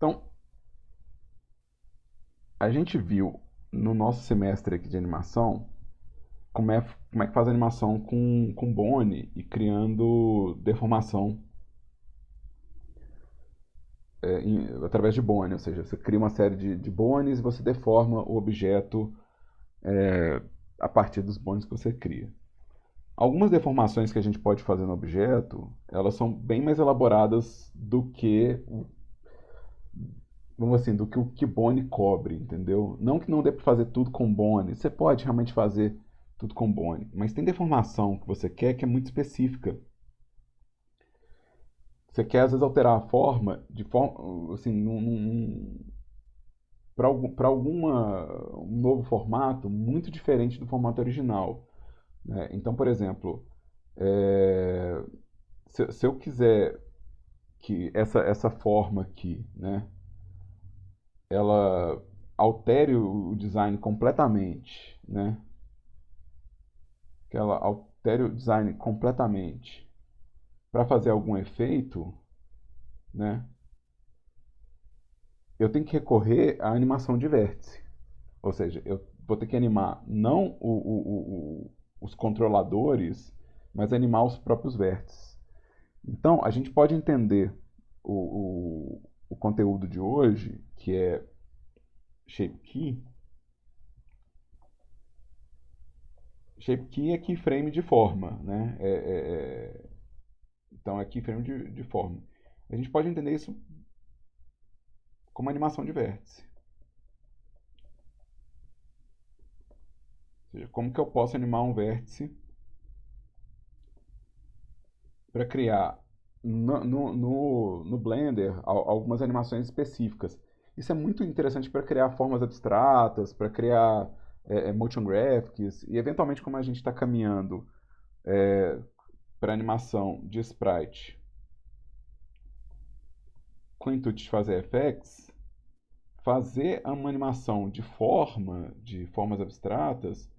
Então, a gente viu no nosso semestre aqui de animação como é que faz a animação com Bone e criando deformação através de Bone, ou seja, você cria uma série de bones e você deforma o objeto a partir dos bones que você cria. Algumas deformações que a gente pode fazer no objeto, elas são bem mais elaboradas do que, vamos assim, do que o que Bone cobre, entendeu? Não que não dê para fazer tudo com Bone, você pode realmente fazer tudo com Bone, mas tem deformação que você quer que é muito específica. Você quer às vezes alterar a forma de forma, assim, para alguma um novo formato muito diferente do formato original, né? Então, por exemplo, é, se eu quiser que essa forma aqui, né, ela altere o design completamente, né, que ela altere o design completamente para fazer algum efeito, né, eu tenho que recorrer à animação de vértice. Ou seja, eu vou ter que animar não os controladores, mas animar os próprios vértices. Então, a gente pode entender o conteúdo de hoje, que é Shape Key. Shape Key é keyframe de forma, né? Então, é keyframe de forma. A gente pode entender isso como animação de vértice. Ou seja, como que eu posso animar um vértice para criar no Blender algumas animações específicas. Isso é muito interessante para criar formas abstratas, para criar motion graphics, e eventualmente, como a gente está caminhando para animação de sprite com o intuito de fazer effects, fazer uma animação de formas abstratas,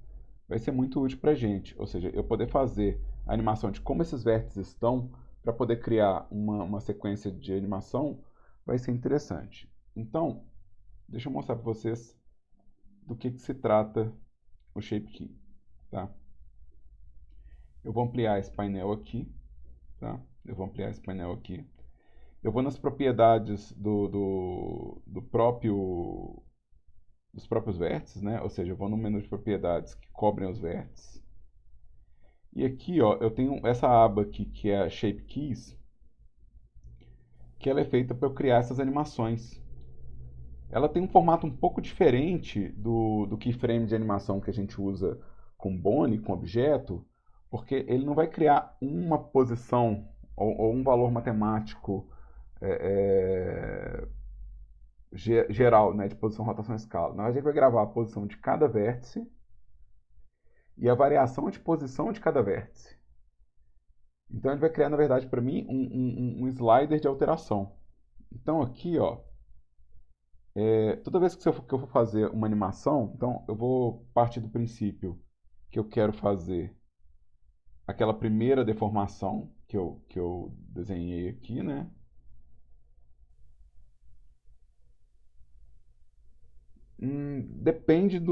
vai ser muito útil para a gente. Ou seja, eu poder fazer a animação de como esses vértices estão para poder criar uma sequência de animação vai ser interessante. Então, deixa eu mostrar para vocês do que se trata o Shape Key. Tá? Eu vou ampliar esse painel aqui. Tá? Eu vou ampliar esse painel aqui. Eu vou nas propriedades dos próprios vértices, né? Ou seja, eu vou no menu de propriedades que cobrem os vértices. E aqui, ó, eu tenho essa aba aqui que é a Shape Keys, que ela é feita para eu criar essas animações. Ela tem um formato um pouco diferente do keyframe de animação que a gente usa com Bone, com objeto, porque ele não vai criar uma posição ou um valor matemático é, geral, né, de posição, rotação e escala. Na verdade, ele vai gravar a posição de cada vértice e a variação de posição de cada vértice. Então ele vai criar, na verdade, para mim, um slider de alteração. Então aqui, ó, toda vez que eu for fazer uma animação, então eu vou partir do princípio que eu quero fazer aquela primeira deformação que eu desenhei aqui, né? Depende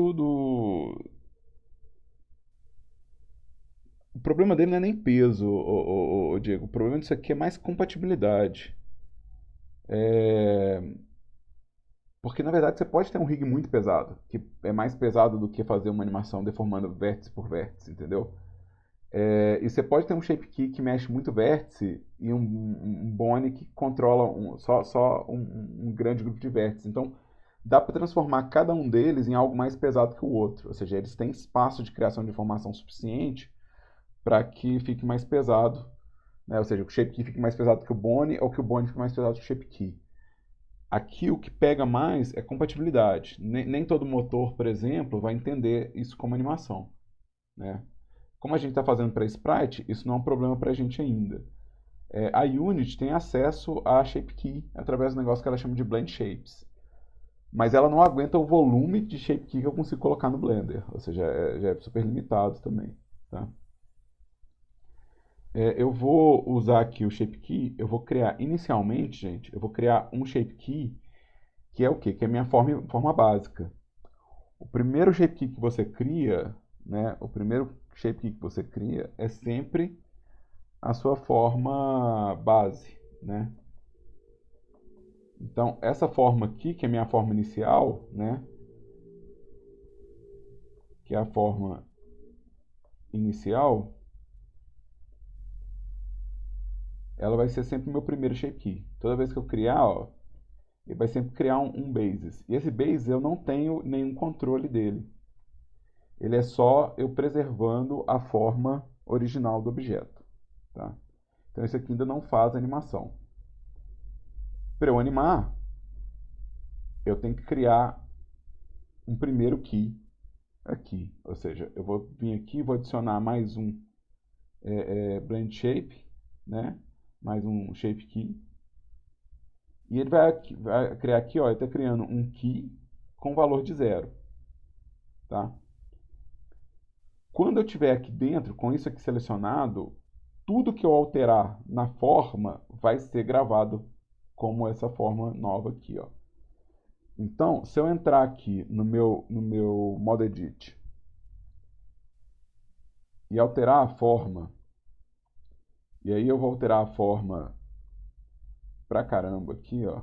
O problema dele não é nem peso, Diego. O problema disso aqui é mais compatibilidade. É, Porque na verdade você pode ter um rig muito pesado, que é mais pesado do que fazer uma animação deformando vértice por vértice, entendeu? E você pode ter um shape key que mexe muito vértice e um bone que controla só um grande grupo de vértices. Então dá para transformar cada um deles em algo mais pesado que o outro. Ou seja, eles têm espaço de criação de informação suficiente para que fique mais pesado, né? Ou seja, que o shape key fique mais pesado que o bone ou que o bone fique mais pesado que o shape key. Aqui o que pega mais é compatibilidade. Nem todo motor, por exemplo, vai entender isso como animação, né? Como a gente está fazendo para Sprite, isso não é um problema para a gente ainda. A Unity tem acesso a Shape Key através do negócio que ela chama de Blend Shapes. Mas ela não aguenta o volume de Shape Key que eu consigo colocar no Blender. Ou seja, já é super limitado também. Tá? Eu vou usar aqui o Shape Key. Eu vou criar, inicialmente, gente, eu vou criar um Shape Key que é o quê? Que é a minha forma básica. O primeiro shape key que você cria, né? O primeiro shape key que você cria é sempre a sua forma base, né? Então, essa forma aqui, que é a minha forma inicial, né? Que é a forma inicial, ela vai ser sempre o meu primeiro shape key. Toda vez que eu criar, ó, ele vai sempre criar um basis. E esse basis eu não tenho nenhum controle dele. Ele é só eu preservando a forma original do objeto. Tá? Então esse aqui ainda não faz animação. Para eu animar, eu tenho que criar um primeiro key aqui. Ou seja, eu vou vir aqui e vou adicionar mais um blend shape, né? Mais um shape key. E ele vai criar aqui, ó, ele está criando um key com valor de 0. Tá? Quando eu estiver aqui dentro, com isso aqui selecionado, tudo que eu alterar na forma vai ser gravado como essa forma nova aqui, ó. Então, se eu entrar aqui no meu Model Edit e alterar a forma, e aí eu vou alterar a forma pra caramba aqui, ó.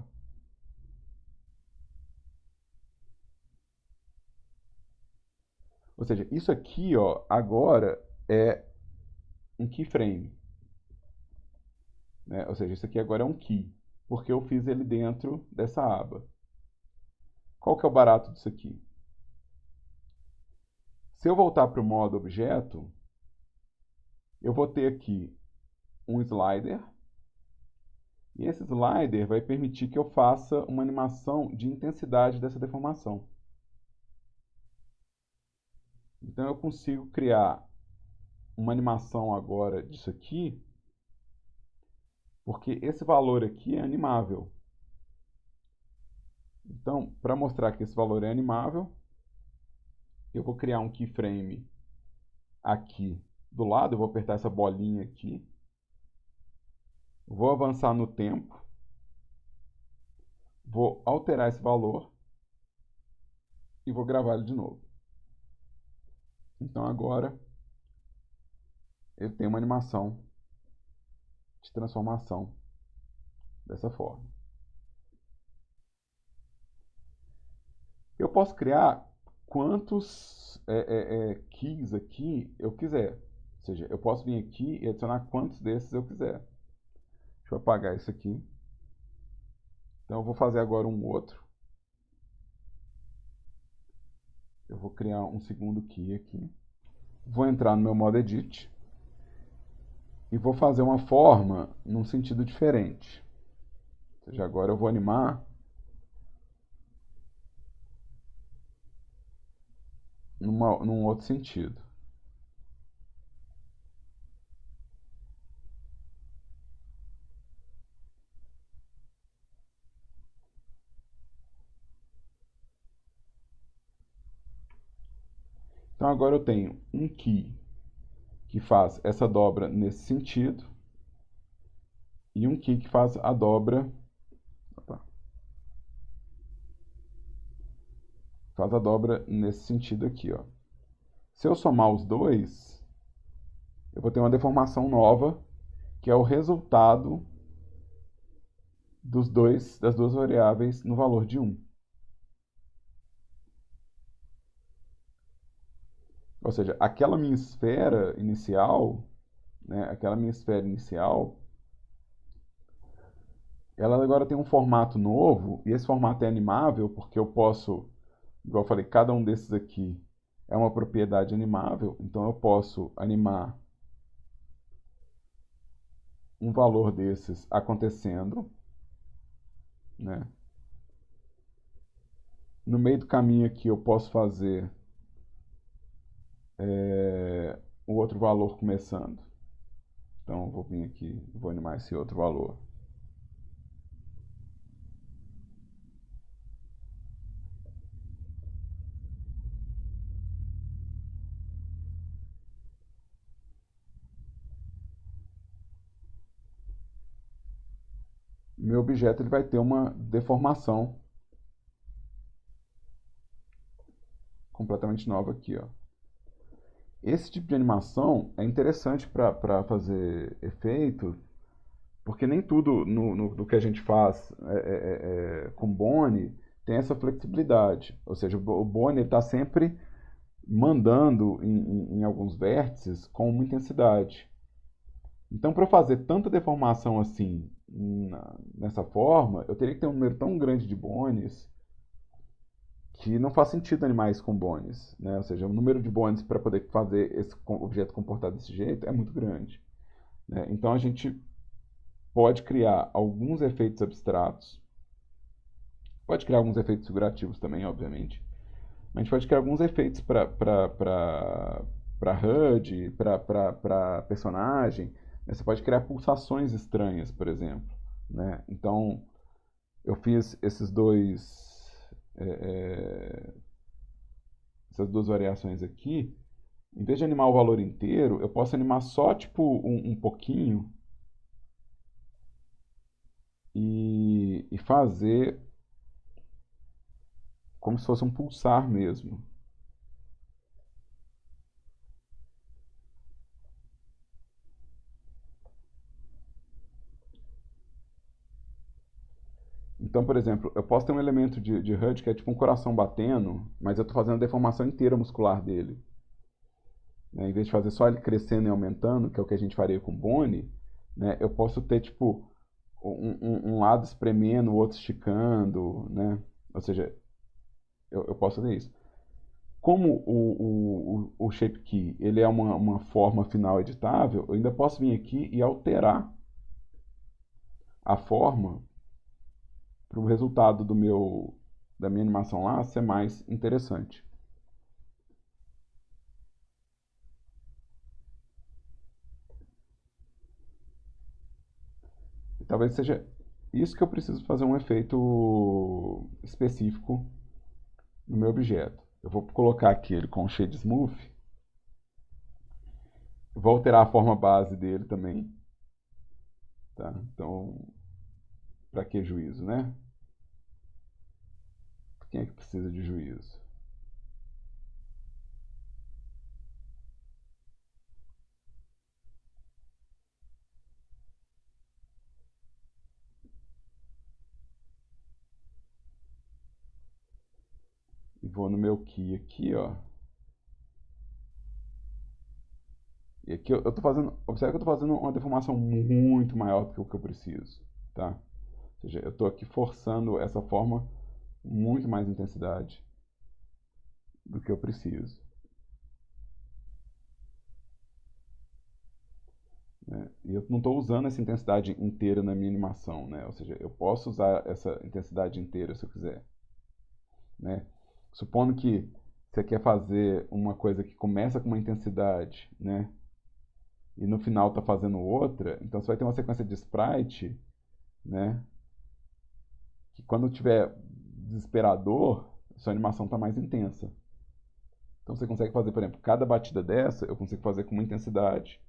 Ou seja, isso aqui, ó, agora é um keyframe, né? Ou seja, isso aqui agora é um key, porque eu fiz ele dentro dessa aba. Qual que é o barato disso aqui? Se eu voltar para o modo objeto, eu vou ter aqui um slider, e esse slider vai permitir que eu faça uma animação de intensidade dessa deformação. Então eu consigo criar uma animação agora disso aqui, porque esse valor aqui é animável. Então, para mostrar que esse valor é animável, eu vou criar um keyframe aqui do lado, eu vou apertar essa bolinha aqui, vou avançar no tempo, vou alterar esse valor e vou gravar ele de novo. Então agora ele tem uma animação de transformação dessa forma. Eu posso criar quantos keys aqui eu quiser. Ou seja, eu posso vir aqui e adicionar quantos desses eu quiser. Deixa eu apagar isso aqui. Então eu vou fazer agora um outro. Eu vou criar um segundo key aqui. Vou entrar no meu modo edit. E vou fazer uma forma num sentido diferente. Ou seja, agora eu vou animar num outro sentido. Então agora eu tenho um key que faz essa dobra nesse sentido e um key que faz a dobra, opa, faz a dobra nesse sentido aqui, ó. Se eu somar os dois, eu vou ter uma deformação nova, que é o resultado das duas variáveis no valor de 1. Ou seja, aquela minha esfera inicial, né, ela agora tem um formato novo, e esse formato é animável, porque eu posso, igual eu falei, cada um desses aqui é uma propriedade animável, então eu posso animar um valor desses acontecendo, né? No meio do caminho aqui eu posso fazer o outro valor começando. Então eu vou vir aqui, vou animar esse outro valor. Meu objeto ele vai ter uma deformação completamente nova aqui, ó. Esse tipo de animação é interessante para fazer efeito, porque nem tudo no que a gente faz com Bone tem essa flexibilidade. Ou seja, o Bone está sempre mandando em alguns vértices com uma intensidade. Então, para eu fazer tanta deformação assim nessa forma, eu teria que ter um número tão grande de bones que não faz sentido animais com bones, né? Ou seja, o número de bones para poder fazer esse objeto comportar desse jeito é muito grande, né? Então a gente pode criar alguns efeitos abstratos, pode criar alguns efeitos figurativos também, obviamente, mas a gente pode criar alguns efeitos para HUD, para personagem, né? Você pode criar pulsações estranhas, por exemplo, né? Então eu fiz é, essas duas variações aqui. Em vez de animar o valor inteiro, eu posso animar só tipo um pouquinho e fazer como se fosse um pulsar mesmo. Então, por exemplo, eu posso ter um elemento de HUD que é tipo um coração batendo, mas eu estou fazendo a deformação inteira muscular dele, né? Em vez de fazer só ele crescendo e aumentando, que é o que a gente faria com Bone, né? Eu posso ter tipo um lado espremendo, o outro esticando, né? Ou seja, eu posso fazer isso. Como o Shape Key ele é uma forma final editável, eu ainda posso vir aqui e alterar a forma para o resultado da minha animação lá ser mais interessante. E talvez seja isso que eu preciso fazer um efeito específico no meu objeto. Eu vou colocar aqui ele com Shade Smooth. Vou alterar a forma base dele também. Tá? Então, para que juízo, né? Quem é que precisa de juízo? E vou no meu key aqui, ó. E aqui eu tô fazendo. Observe que eu estou fazendo uma deformação muito maior do que o que eu preciso. Tá? Ou seja, eu estou aqui forçando essa forma muito mais intensidade do que eu preciso. Né? E eu não estou usando essa intensidade inteira na minha animação. Né? Ou seja, eu posso usar essa intensidade inteira se eu quiser. Né? Supondo que você quer fazer uma coisa que começa com uma intensidade, né? E no final está fazendo outra, então você vai ter uma sequência de sprite, né? Que quando tiver desesperador, sua animação está mais intensa. Então você consegue fazer, por exemplo, cada batida dessa, eu consigo fazer com uma intensidade.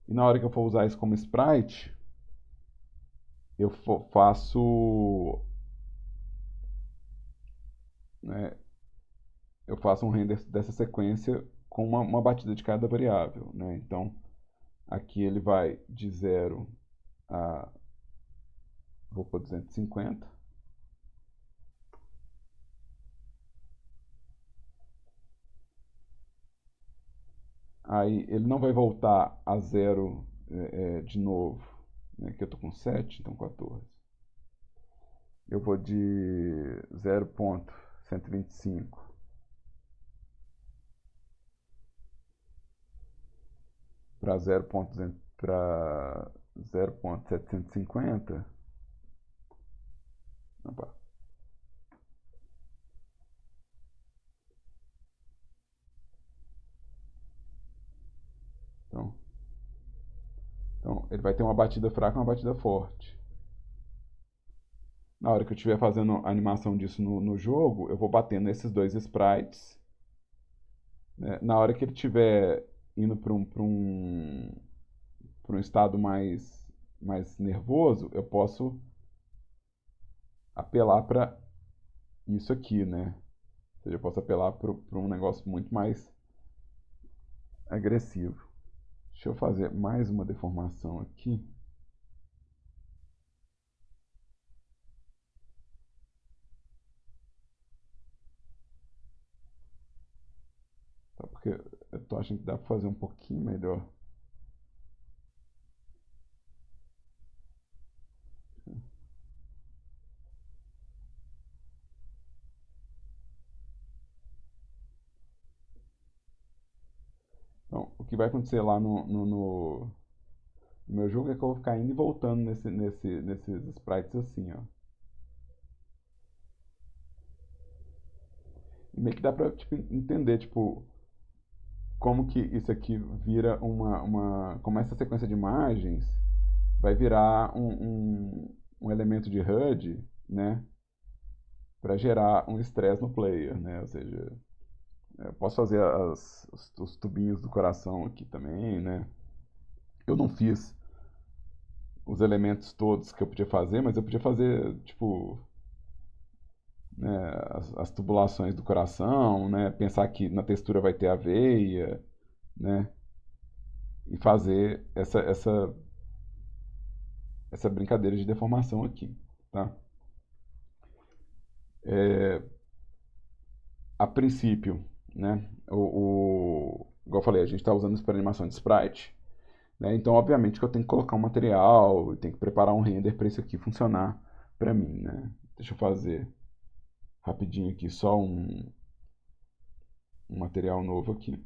E na hora que eu for usar isso como sprite, eu faço, né, eu faço um render dessa sequência com uma batida de cada variável, né? Então, aqui ele vai de 0 a, vou por 250. Aí ele não vai voltar a 0 de novo, né? Aqui eu estou com 7, então 14. Eu vou de 0,125 para 0,750. Opa. Então, então, ele vai ter uma batida fraca e uma batida forte. Na hora que eu estiver fazendo a animação disso no jogo, eu vou batendo nesses dois sprites. Né? Na hora que ele estiver indo para um estado mais nervoso, eu posso apelar para isso aqui, né? Ou seja, eu posso apelar para um negócio muito mais agressivo. Deixa eu fazer mais uma deformação aqui. Tá? Porque eu tô achando que dá para fazer um pouquinho melhor. Então, o que vai acontecer lá no meu jogo é que eu vou ficar indo e voltando nesses sprites assim, ó. E meio que dá pra, tipo, entender, tipo, como que isso aqui vira como essa sequência de imagens vai virar um elemento de HUD, né? Para gerar um estresse no player, né? Ou seja, eu posso fazer os tubinhos do coração aqui também, né? Eu não fiz os elementos todos que eu podia fazer, mas eu podia fazer, tipo, né, as tubulações do coração, né? Pensar que na textura vai ter a veia, né? E fazer essa brincadeira de deformação aqui, tá? A princípio, né? Igual eu falei, a gente está usando isso para animação de sprite, né? Então, obviamente, que eu tenho que colocar um material, eu tenho que preparar um render para isso aqui funcionar para mim, né? Deixa eu fazer rapidinho aqui só um material novo aqui.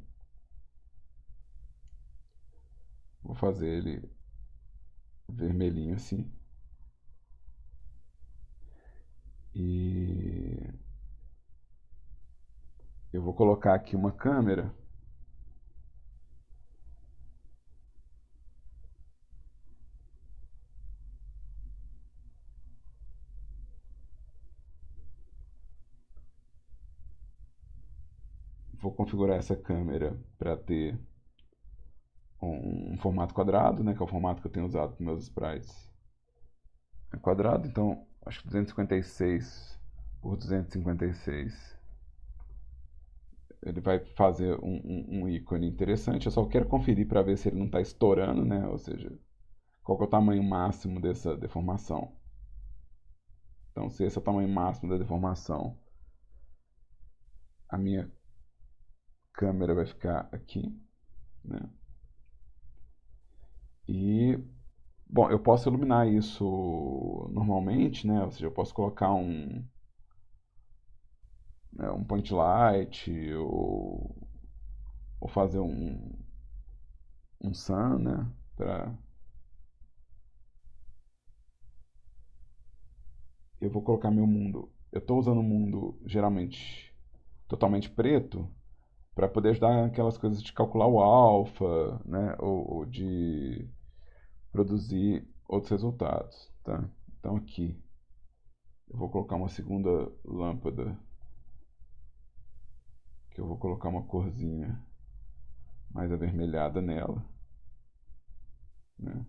Vou fazer ele vermelhinho assim. E eu vou colocar aqui uma câmera. Vou configurar essa câmera para ter um formato quadrado, né, que é o formato que eu tenho usado para meus sprites. É quadrado, então acho que 256 por 256. Ele vai fazer um ícone interessante. Eu só quero conferir para ver se ele não está estourando, né? Ou seja, qual que é o tamanho máximo dessa deformação. Então, se esse é o tamanho máximo da deformação, a minha câmera vai ficar aqui, né? E, bom, eu posso iluminar isso normalmente, né? Ou seja, eu posso colocar um point light ou fazer um sun, né? Eu vou colocar meu mundo. Eu estou usando um mundo geralmente totalmente preto para poder ajudar aquelas coisas de calcular o alfa, né? Ou de produzir outros resultados, tá? Então aqui eu vou colocar uma segunda lâmpada, que eu vou colocar uma corzinha mais avermelhada nela, né?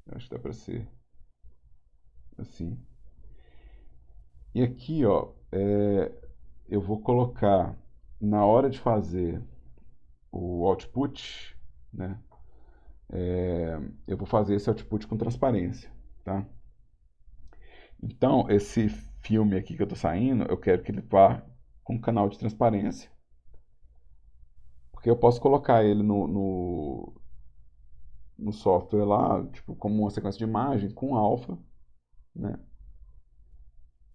Eu acho que dá para ser assim. E aqui, ó, eu vou colocar na hora de fazer o output, né? Eu vou fazer esse output com transparência, tá? Então, esse filme aqui que eu tô saindo, eu quero que ele vá com um canal de transparência, porque eu posso colocar ele no software lá, tipo, como uma sequência de imagem com alpha, né?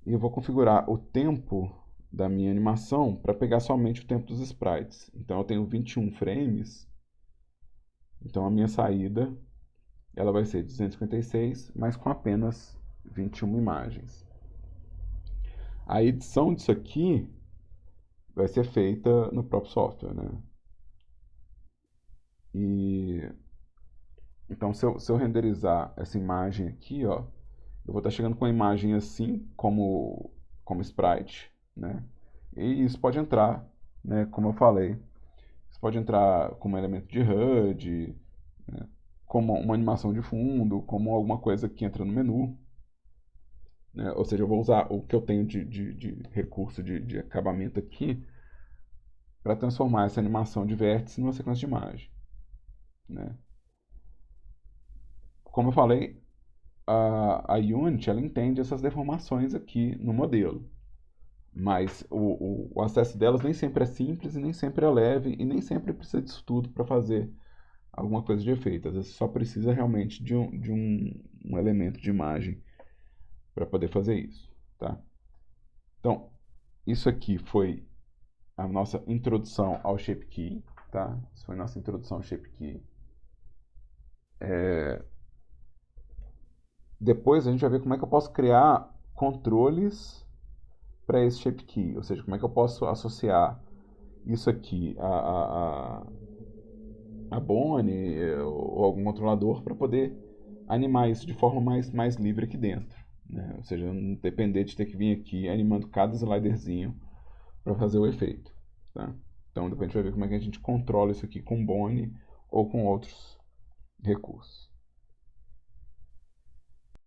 E eu vou configurar o tempo da minha animação para pegar somente o tempo dos sprites. Então eu tenho 21 frames, então a minha saída ela vai ser 256, mas com apenas 21 imagens. A edição disso aqui vai ser feita no próprio software, né? E então se eu renderizar essa imagem aqui, ó, eu vou estar chegando com a imagem assim como sprite, né? E isso pode entrar, né? Como eu falei, isso pode entrar como elemento de HUD, né? Como uma animação de fundo, como alguma coisa que entra no menu, né? Ou seja, eu vou usar o que eu tenho de recurso de acabamento aqui para transformar essa animação de vértice numa sequência de imagem, né? Como eu falei, a Unity ela entende essas deformações aqui no modelo, mas o acesso delas nem sempre é simples e nem sempre é leve e nem sempre precisa de estudo para fazer alguma coisa de efeito. Às vezes só precisa realmente de um elemento de imagem para poder fazer isso, tá? Então, isso aqui foi a nossa introdução ao ShapeKey, tá? Isso foi a nossa introdução ao ShapeKey. Depois a gente vai ver como é que eu posso criar controles para esse ShapeKey, ou seja, como é que eu posso associar isso aqui a Bonnie ou algum controlador para poder animar isso de forma mais livre aqui dentro, né? Ou seja, não depender de ter que vir aqui animando cada sliderzinho para fazer o efeito, tá? Então depois a gente vai ver como é que a gente controla isso aqui com Bonnie ou com outros recursos.